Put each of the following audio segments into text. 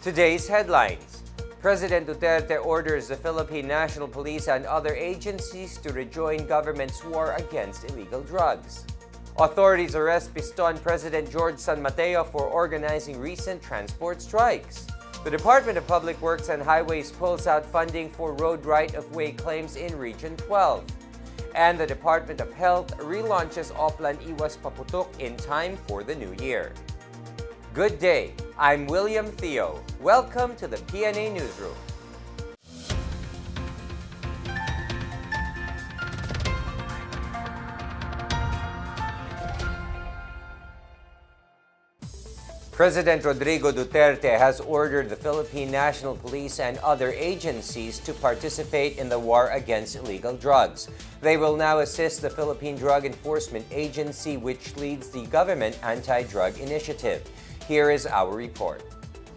Today's headlines. President Duterte orders the Philippine National Police and other agencies to rejoin government's war against illegal drugs. Authorities arrest Piston President George San Mateo for organizing recent transport strikes. The Department of Public Works and Highways pulls out funding for road right-of-way claims in Region 12. And the Department of Health relaunches Oplan Iwas Paputok in time for the new year. Good day, I'm William Theo. Welcome to the PNA Newsroom. President Rodrigo Duterte has ordered the Philippine National Police and other agencies to participate in the war against illegal drugs. They will now assist the Philippine Drug Enforcement Agency, which leads the government anti-drug initiative. Here is our report.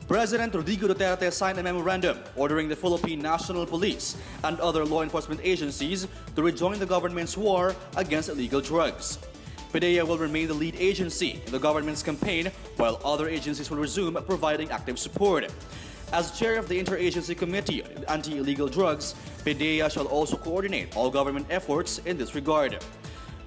President Rodrigo Duterte signed a memorandum ordering the Philippine National Police and other law enforcement agencies to rejoin the government's war against illegal drugs. PDEA will remain the lead agency in the government's campaign, while other agencies will resume providing active support. As chair of the Interagency Committee on Anti-Illegal Drugs, PDEA shall also coordinate all government efforts in this regard.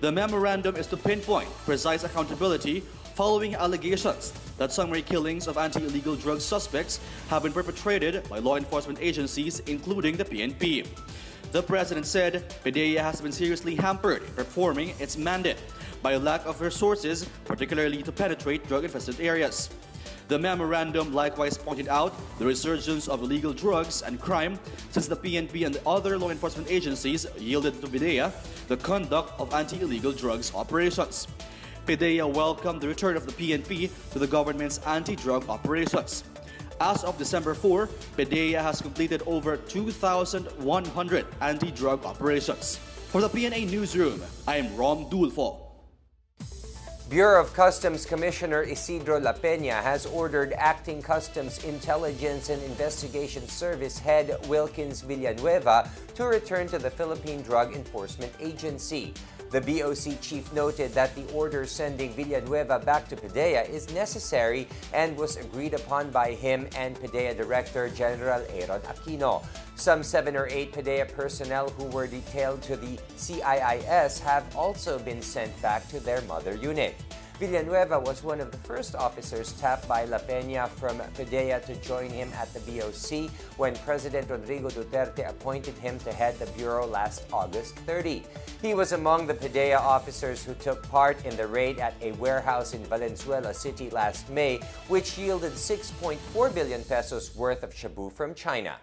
The memorandum is to pinpoint precise accountability following allegations that summary killings of anti-illegal drug suspects have been perpetrated by law enforcement agencies, including the PNP. The president said PDEA has been seriously hampered in performing its mandate by a lack of resources, particularly to penetrate drug-infested areas. The memorandum likewise pointed out the resurgence of illegal drugs and crime since the PNP and the other law enforcement agencies yielded to PDEA the conduct of anti-illegal drugs operations. PDEA welcomed the return of the PNP to the government's anti-drug operations. As of December 4, PDEA has completed over 2,100 anti-drug operations. For the PNA Newsroom, I am Rom Dulfo. Bureau of Customs Commissioner Isidro La Peña has ordered Acting Customs Intelligence and Investigation Service Head Wilkins Villanueva to return to the Philippine Drug Enforcement Agency. The BOC chief noted that the order sending Villanueva back to PDEA is necessary and was agreed upon by him and PDEA Director General Aaron Aquino. Some 7 or 8 PDEA personnel who were detailed to the CIIS have also been sent back to their mother unit. Villanueva was one of the first officers tapped by La Peña from PDEA to join him at the BOC when President Rodrigo Duterte appointed him to head the bureau last August 30. He was among the PDEA officers who took part in the raid at a warehouse in Valenzuela City last May, which yielded 6.4 billion pesos worth of shabu from China.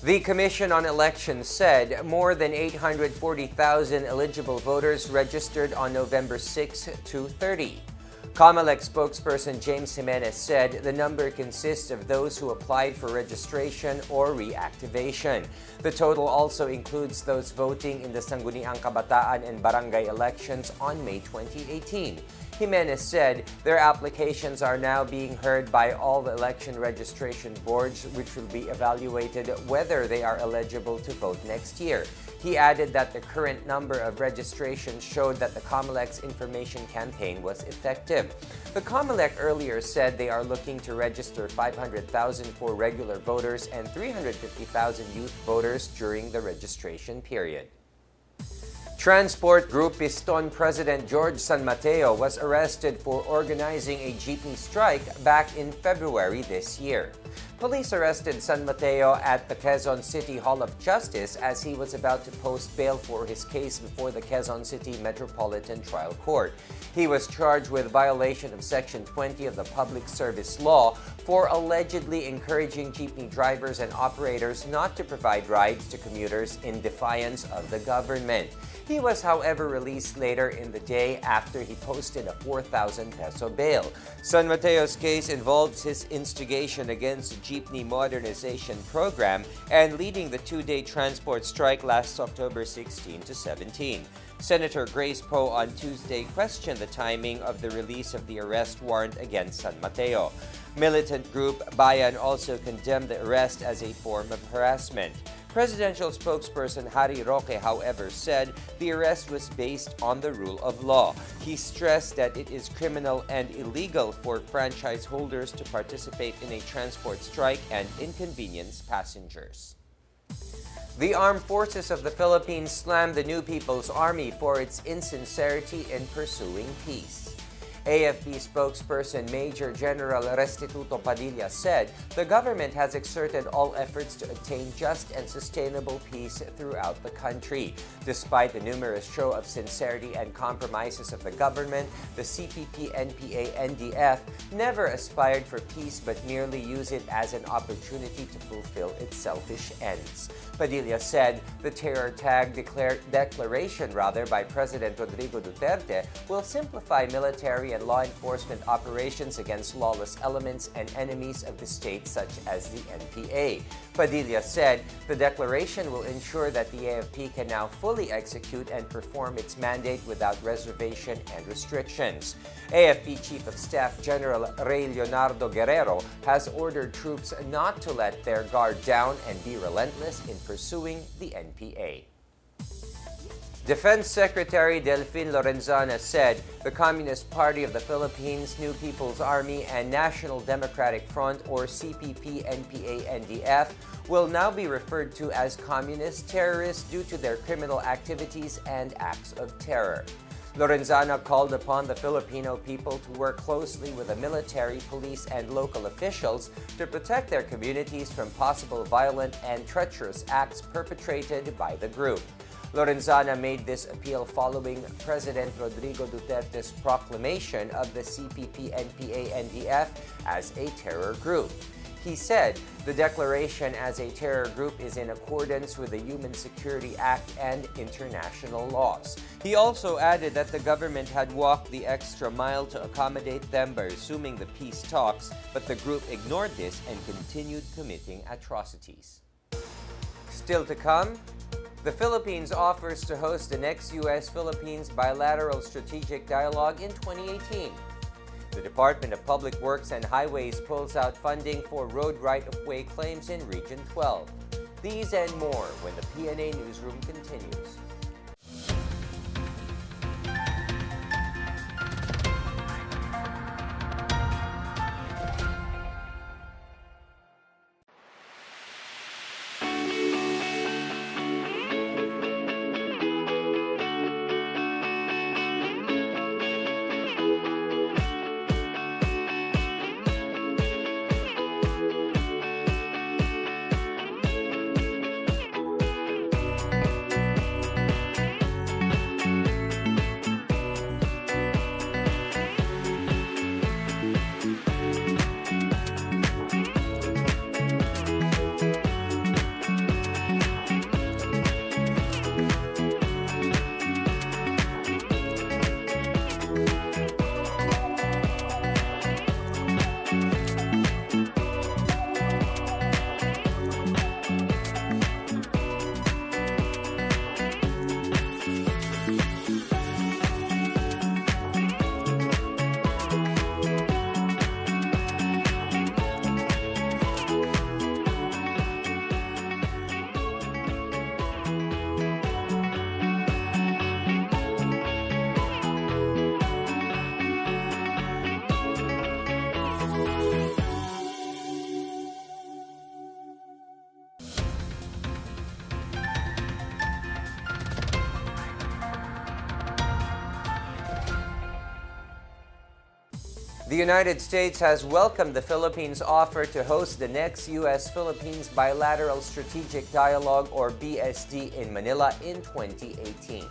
The Commission on Elections said more than 840,000 eligible voters registered on November 6 to 30. COMELEC spokesperson James Jimenez said the number consists of those who applied for registration or reactivation. The total also includes those voting in the Sangguniang Kabataan and Barangay elections on May 2018. Jimenez said their applications are now being heard by all the election registration boards, which will be evaluated whether they are eligible to vote next year. He added that the current number of registrations showed that the COMELEC's information campaign was effective. The COMELEC earlier said they are looking to register 500,000 for regular voters and 350,000 youth voters during the registration period. Transport Group Piston President George San Mateo was arrested for organizing a jeepney strike back in February this year. Police arrested San Mateo at the Quezon City Hall of Justice as he was about to post bail for his case before the Quezon City Metropolitan Trial Court. He was charged with violation of Section 20 of the Public Service Law for allegedly encouraging jeepney drivers and operators not to provide rides to commuters in defiance of the government. He was, however, released later in the day after he posted a 4,000 peso bail. San Mateo's case involves his instigation against the jeepney modernization program and leading the 2-day transport strike last October 16 to 17. Senator Grace Poe on Tuesday questioned the timing of the release of the arrest warrant against San Mateo. Militant group Bayan also condemned the arrest as a form of harassment. Presidential spokesperson Harry Roque, however, said the arrest was based on the rule of law. He stressed that it is criminal and illegal for franchise holders to participate in a transport strike and inconvenience passengers. The Armed Forces of the Philippines slammed the New People's Army for its insincerity in pursuing peace. AFP spokesperson Major General Restituto Padilla said the government has exerted all efforts to attain just and sustainable peace throughout the country. Despite the numerous show of sincerity and compromises of the government, the CPP, NPA, NDF never aspired for peace but merely used it as an opportunity to fulfill its selfish ends. Padilla said the terror tag declaration by President Rodrigo Duterte will simplify military and law enforcement operations against lawless elements and enemies of the state such as the NPA. Padilla said the declaration will ensure that the AFP can now fully execute and perform its mandate without reservation and restrictions. AFP Chief of Staff General Rey Leonardo Guerrero has ordered troops not to let their guard down and be relentless in pursuing the NPA. Defense Secretary Delfin Lorenzana said the Communist Party of the Philippines, New People's Army, and National Democratic Front, or CPP, NPA, NDF, will now be referred to as communist terrorists due to their criminal activities and acts of terror. Lorenzana called upon the Filipino people to work closely with the military, police, and local officials to protect their communities from possible violent and treacherous acts perpetrated by the group. Lorenzana made this appeal following President Rodrigo Duterte's proclamation of the CPP, NPA, NDF as a terror group. He said the declaration as a terror group is in accordance with the Human Security Act and international laws. He also added that the government had walked the extra mile to accommodate them by resuming the peace talks, but the group ignored this and continued committing atrocities. Still to come, the Philippines offers to host the next U.S.-Philippines bilateral strategic dialogue in 2018. The Department of Public Works and Highways pulls out funding for road right-of-way claims in Region 12. These and more when the PNA Newsroom continues. The United States has welcomed the Philippines' offer to host the next U.S.-Philippines Bilateral Strategic Dialogue, or BSD, in Manila in 2018.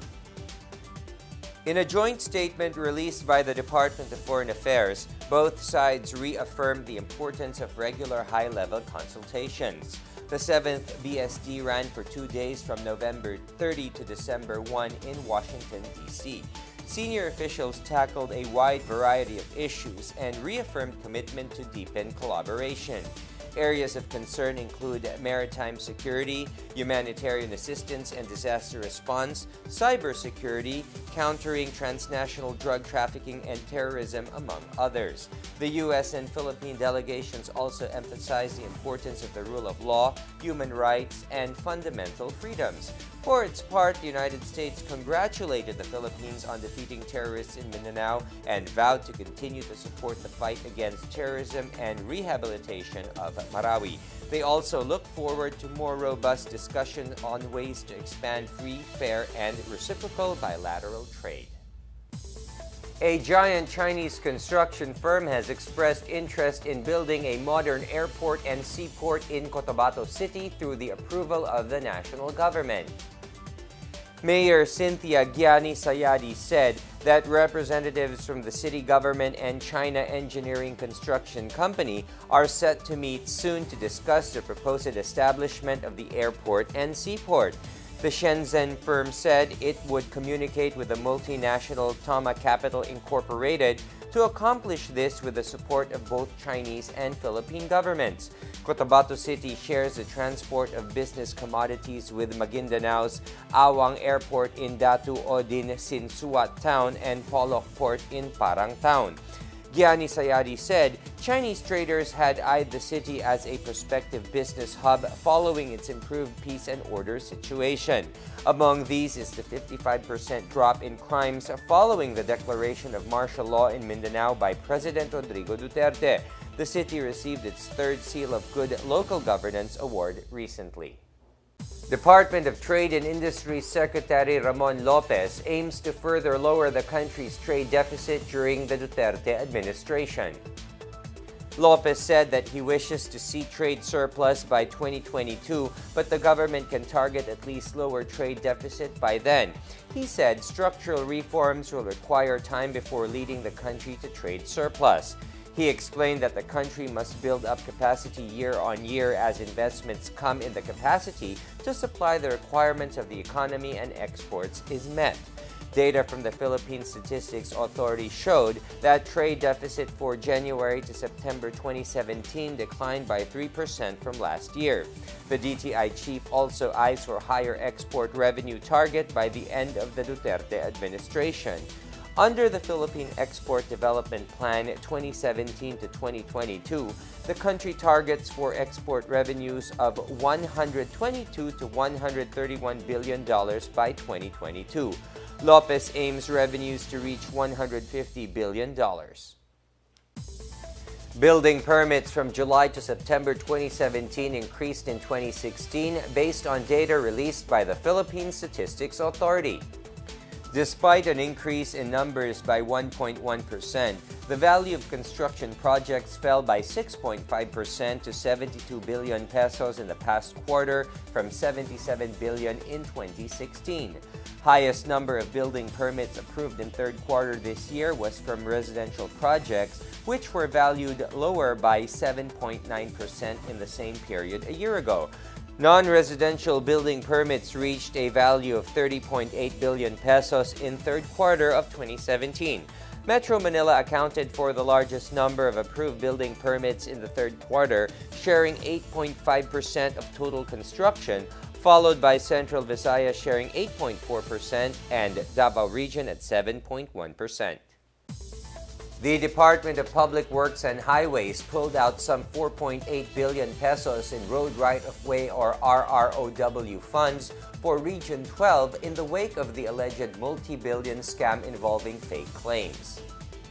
In a joint statement released by the Department of Foreign Affairs, both sides reaffirmed the importance of regular high-level consultations. The 7th BSD ran for 2 days from November 30 to December 1 in Washington, D.C. Senior officials tackled a wide variety of issues and reaffirmed commitment to deepen collaboration. Areas of concern include maritime security, humanitarian assistance and disaster response, cybersecurity, countering transnational drug trafficking and terrorism, among others. The U.S. and Philippine delegations also emphasized the importance of the rule of law, human rights, and fundamental freedoms. For its part, the United States congratulated the Philippines on defeating terrorists in Mindanao and vowed to continue to support the fight against terrorism and rehabilitation of Marawi. They also look forward to more robust discussion on ways to expand free, fair, and reciprocal bilateral trade. A giant Chinese construction firm has expressed interest in building a modern airport and seaport in Cotabato City through the approval of the national government. Mayor Cynthia Gianni Sayadi said that representatives from the city government and China Engineering Construction Company are set to meet soon to discuss the proposed establishment of the airport and seaport. The Shenzhen firm said it would communicate with the multinational Tama Capital Incorporated to accomplish this with the support of both Chinese and Philippine governments. Cotabato City shares the transport of business commodities with Maguindanao's Awang Airport in Datu Odin Sinsuat Town and Polok Port in Parang Town. Gianni Sayadi said Chinese traders had eyed the city as a prospective business hub following its improved peace and order situation. Among these is the 55% drop in crimes following the declaration of martial law in Mindanao by President Rodrigo Duterte. The city received its third Seal of Good Local Governance Award recently. Department of Trade and Industry Secretary Ramon Lopez aims to further lower the country's trade deficit during the Duterte administration. Lopez said that he wishes to see trade surplus by 2022, but the government can target at least lower trade deficit by then. He said structural reforms will require time before leading the country to trade surplus. He explained that the country must build up capacity year on year as investments come in the capacity to supply the requirements of the economy and exports is met. Data from the Philippine Statistics Authority showed that trade deficit for January to September 2017 declined by 3% from last year. The DTI chief also eyes for higher export revenue target by the end of the Duterte administration. Under the Philippine Export Development Plan 2017 to 2022, the country targets for export revenues of $122 to $131 billion by 2022. Lopez aims revenues to reach $150 billion. Building permits from July to September 2017 increased in 2016 based on data released by the Philippine Statistics Authority. Despite an increase in numbers by 1.1%, the value of construction projects fell by 6.5% to 72 billion pesos in the past quarter from 77 billion in 2016. Highest number of building permits approved in third quarter this year was from residential projects, which were valued lower by 7.9% in the same period a year ago. Non-residential building permits reached a value of 30.8 billion pesos in third quarter of 2017. Metro Manila accounted for the largest number of approved building permits in the third quarter, sharing 8.5% of total construction, followed by Central Visayas sharing 8.4% and Davao Region at 7.1%. The Department of Public Works and Highways pulled out some 4.8 billion pesos in Road Right-of-Way or RROW funds for Region 12 in the wake of the alleged multi-billion scam involving fake claims.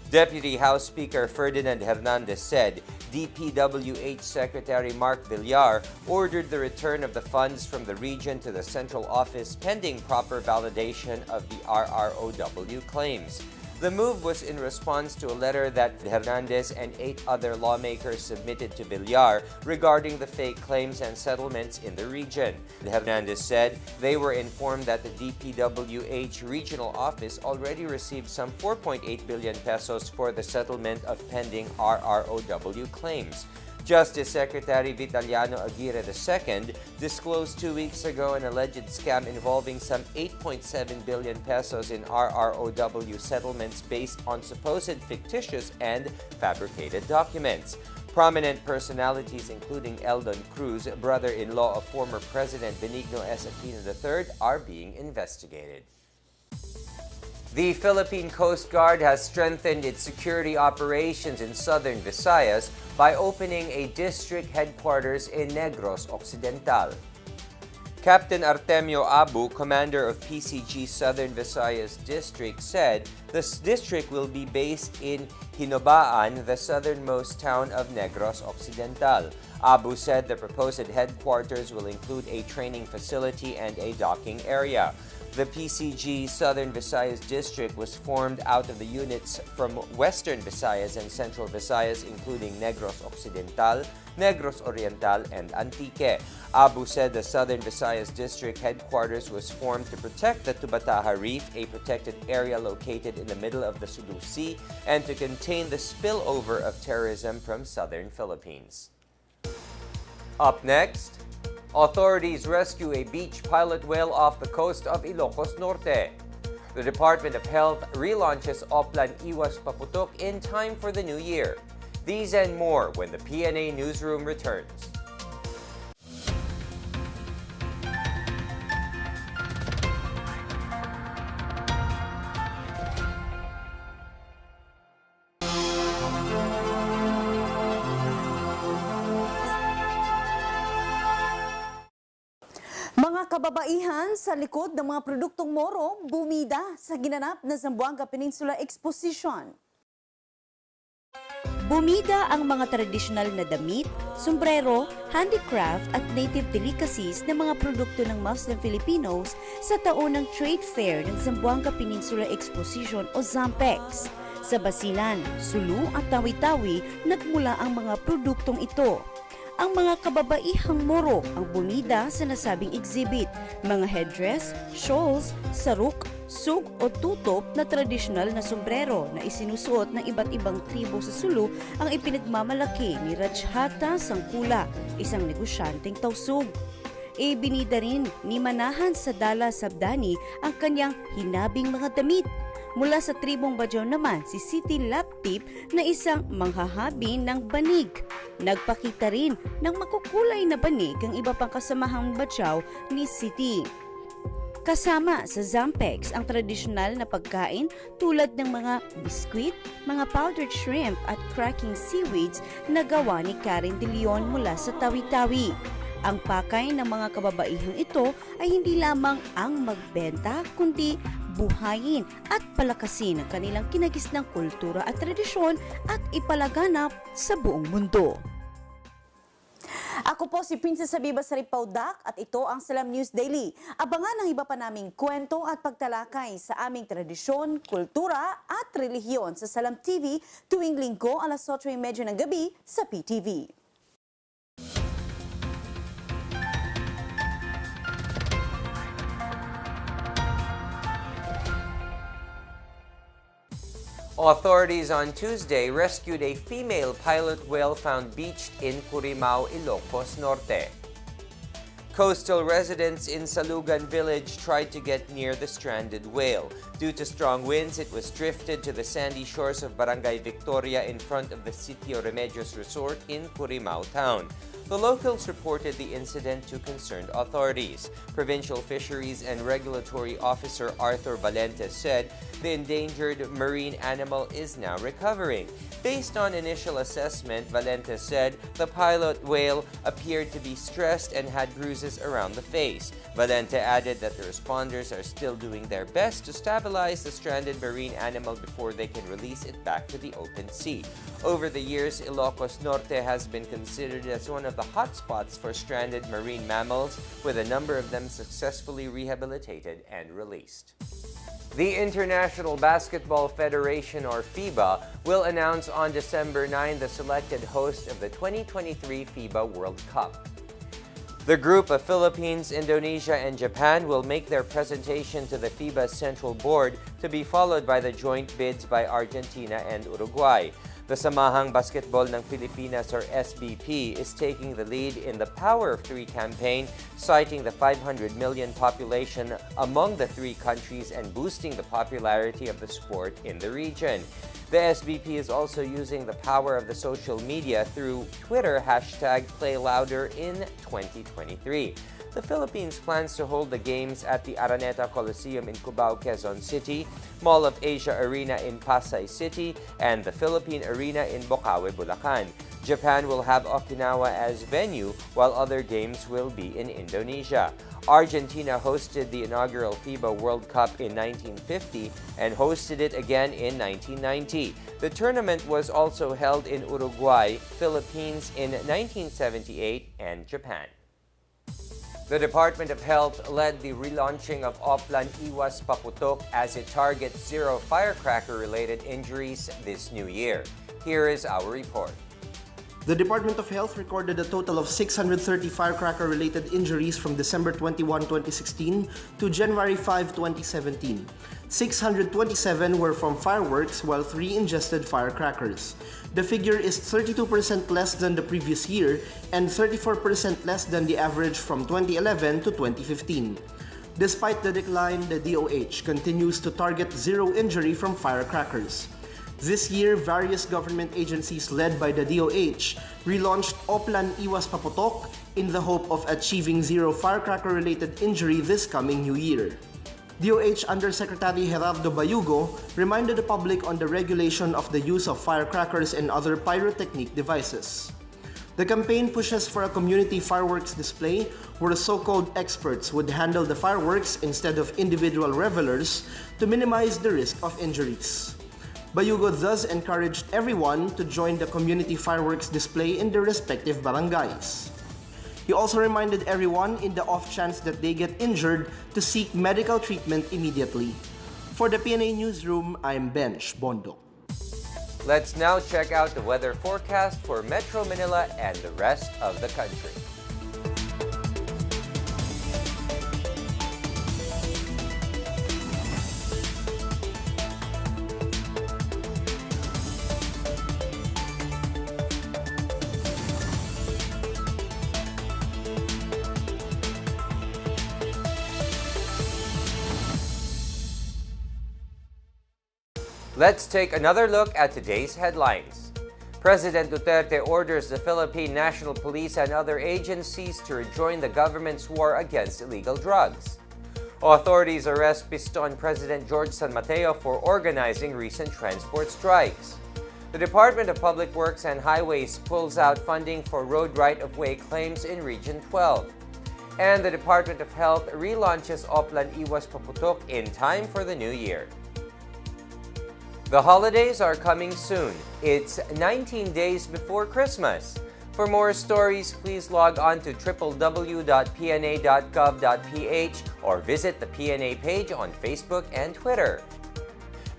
Deputy House Speaker Ferdinand Hernandez said DPWH Secretary Mark Villar ordered the return of the funds from the region to the central office pending proper validation of the RROW claims. The move was in response to a letter that Hernandez and 8 other lawmakers submitted to Villar regarding the fake claims and settlements in the region. Hernandez said they were informed that the DPWH regional office already received some 4.8 billion pesos for the settlement of pending RROW claims. Justice Secretary Vitaliano Aguirre II disclosed 2 weeks ago an alleged scam involving some 8.7 billion pesos in RROW settlements based on supposed fictitious and fabricated documents. Prominent personalities including Eldon Cruz, brother-in-law of former President Benigno S. Aquino III, are being investigated. The Philippine Coast Guard has strengthened its security operations in southern Visayas by opening a district headquarters in Negros Occidental. Captain Artemio Abu, commander of PCG Southern Visayas District, said this district will be based in Hinobaan, the southernmost town of Negros Occidental. Abu said the proposed headquarters will include a training facility and a docking area. The PCG Southern Visayas District was formed out of the units from Western Visayas and Central Visayas, including Negros Occidental, Negros Oriental, and Antique. Abu said the Southern Visayas District headquarters was formed to protect the Tubataha Reef, a protected area located in the middle of the Sulu Sea, and to contain the spillover of terrorism from southern Philippines. Up next, authorities rescue a beach pilot whale off the coast of Ilocos Norte. The Department of Health relaunches Oplan Iwas Paputok in time for the new year. These and more when the PNA Newsroom returns. Mga kababaihan sa likod ng mga produktong Moro bumida sa ginanap na Zamboanga Peninsula Exposition. Bumida ang mga tradisyonal na damit, sombrero, handicraft at native delicacies na mga produkto ng Muslim Filipinos sa taunang trade fair ng Zamboanga Peninsula Exposition o ZAMPEX. Sa Basilan, Sulu at Tawi-Tawi nagmula ang mga produktong ito. Ang mga kababaihang Moro ang bumida sa nasabing exhibit, mga headdress, shawls, saruk, sug o tutop na tradisyonal na sombrero na isinusuot ng iba't ibang tribo sa Sulu ang ipinagmamalaki ni Rajhata Sangkula, isang negosyanteng tausug. Ibinida rin ni Manahan Sadala Sabdani ang kanyang hinabing mga damit. Mula sa tribong Badyaw naman si Siti Laptip na isang manghahabi ng banig. Nagpakita rin ng makukulay na banig ang iba pang kasamahang Badyaw ni Siti. Kasama sa Zampex ang tradisyonal na pagkain tulad ng mga biskwit, mga powdered shrimp at cracking seaweeds na gawa ni Karen De Leon mula sa Tawi-Tawi. Ang pakay ng mga kababaihang ito ay hindi lamang ang magbenta kundi buhayin at palakasin ang kanilang kinagisnang kultura at tradisyon at ipalaganap sa buong mundo. Ako po si Princess Habiba Saripaudak at ito ang Salam News Daily. Abangan ang iba pa naming kwento at pagtalakay sa aming tradisyon, kultura at relihiyon sa Salam TV tuwing linggo alas 8:30 ng gabi sa PTV. Authorities on Tuesday rescued a female pilot whale found beached in Curimao, Ilocos Norte. Coastal residents in Salugan Village tried to get near the stranded whale. Due to strong winds, it was drifted to the sandy shores of Barangay Victoria in front of the Sitio Remedios Resort in Curimao town. The locals reported the incident to concerned authorities. Provincial Fisheries and Regulatory Officer Arthur Valente said the endangered marine animal is now recovering. Based on initial assessment, Valente said the pilot whale appeared to be stressed and had bruises around the face. Valente added that the responders are still doing their best to stabilize the stranded marine animal before they can release it back to the open sea. Over the years, Ilocos Norte has been considered as one of the hotspots for stranded marine mammals, with a number of them successfully rehabilitated and released. The International Basketball Federation, or FIBA, will announce on December 9 the selected host of the 2023 FIBA World Cup. The group of Philippines, Indonesia, and Japan will make their presentation to the FIBA Central Board, to be followed by the joint bids by Argentina and Uruguay. The Samahang Basketball ng Pilipinas, or SBP, is taking the lead in the Power of Three campaign, citing the 500 million population among the three countries and boosting the popularity of the sport in the region. The SBP is also using the power of the social media through Twitter #PlayLouder in 2023. The Philippines plans to hold the games at the Araneta Coliseum in Cubao, Quezon City, Mall of Asia Arena in Pasay City, and the Philippine Arena in Bocaue, Bulacan. Japan will have Okinawa as venue, while other games will be in Indonesia. Argentina hosted the inaugural FIBA World Cup in 1950 and hosted it again in 1990. The tournament was also held in Uruguay, Philippines in 1978, and Japan. The Department of Health led the relaunching of Oplan Iwas Paputok as it targets zero firecracker-related injuries this new year. Here is our report. The Department of Health recorded a total of 630 firecracker-related injuries from December 21, 2016 to January 5, 2017. 627 were from fireworks, while 3 ingested firecrackers. The figure is 32% less than the previous year and 34% less than the average from 2011 to 2015. Despite the decline, the DOH continues to target zero injury from firecrackers. This year, various government agencies led by the DOH relaunched Oplan Iwas Paputok in the hope of achieving zero firecracker-related injury this coming new year. DOH Undersecretary Gerardo Bayugo reminded the public on the regulation of the use of firecrackers and other pyrotechnic devices. The campaign pushes for a community fireworks display where so-called experts would handle the fireworks instead of individual revelers to minimize the risk of injuries. Bayugo thus encouraged everyone to join the community fireworks display in their respective barangays. He also reminded everyone in the off chance that they get injured to seek medical treatment immediately. For the PNA Newsroom, I'm Bench Bondo. Let's now check out the weather forecast for Metro Manila and the rest of the country. Let's take another look at today's headlines. President Duterte orders the Philippine National Police and other agencies to rejoin the government's war against illegal drugs. Authorities arrest Piston President George San Mateo for organizing recent transport strikes. The Department of Public Works and Highways pulls out funding for road right-of-way claims in Region 12. And the Department of Health relaunches Oplan Iwas Paputok in time for the new year. The holidays are coming soon. It's 19 days before Christmas. For more stories, please log on to www.pna.gov.ph or visit the PNA page on Facebook and Twitter.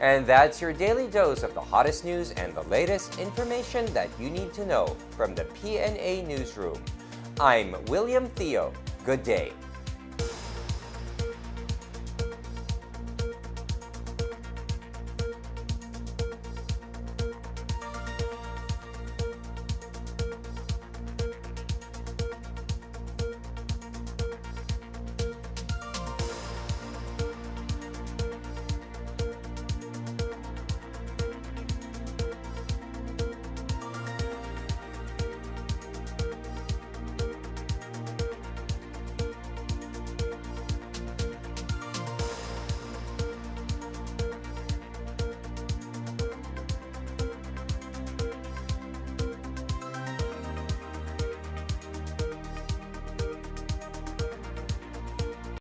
And that's your daily dose of the hottest news and the latest information that you need to know from the PNA Newsroom. I'm William Theo. Good day.